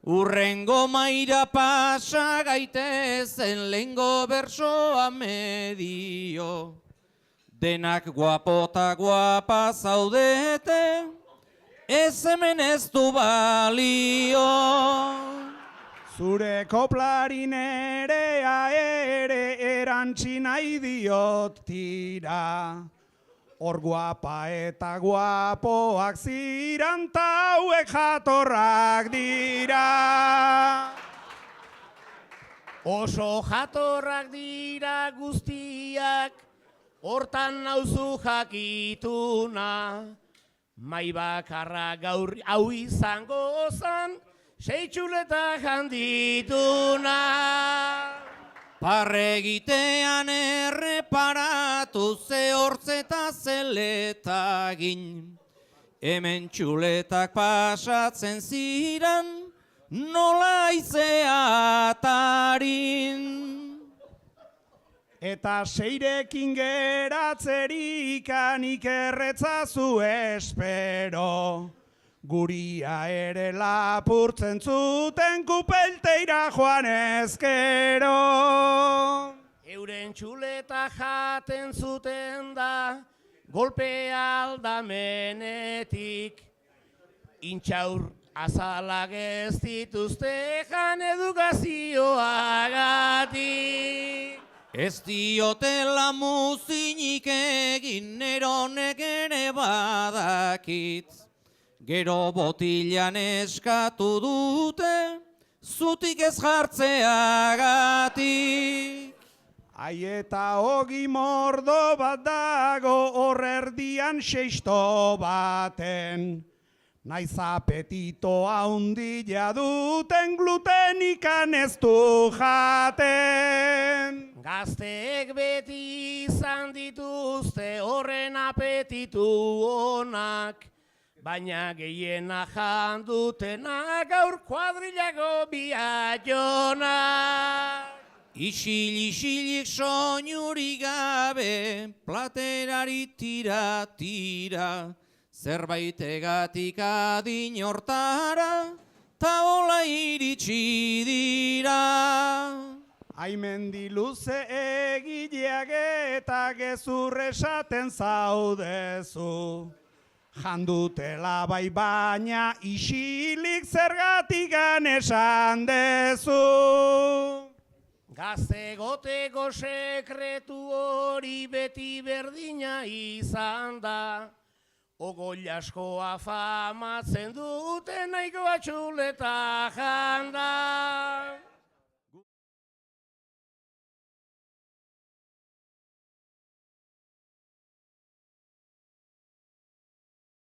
Urrengo maira pasa gaitezen lehengo bersoa medio. Denak guapota guapa zaudete, ez hemen ez du balio. Zure koplarin erea ere erantzi nahi diot tira. Hor guapa eta guapoak ziran ta hauek jatorrak dira. Oso jatorrak dira guztiak, hortan nauzu jakituna. Mai bakarra gaur hau izango zan, 6 txuleta jandituna. Parregitean erreparatu ze hortzeta zeletagin. Hemen txuletak pasatzen ziran, nola izeatarin. Eta seirekin geratzerik anik erretzazu espero. Guria ere lapurtzen zuten kupelteira joan ezkero. Euren txuleta jaten zuten da, golpe aldamenetik. Intxaur azalak ez dituzte jan edukazioagatik. Ez diotela muzinik egin neronek ere badakitz. Gero botilan eskatu dute, zutik ez jartzeagatik. Ai eta ogi mordo bat dago hor erdian seisto baten. Naiz apetito haundila duten glutenikan ez du jaten. Gazteek beti izan dituzte horren apetitu onak, baina gehiena jan dutenak gaur kuadrilako biaionak. Isil-isilik soinurik gabe, platerari tira-tira, zerbaitegatik adin hortara, ta hola iritsi dira. Aimendi luze egileak eta gezur esaten zaudezu. Jandutela bai baina isilik zergatikan esan dezu. Gazte goteko sekretu hori beti berdina izan da. Ogoi askoa famatzen dute nahiko atxuleta janda.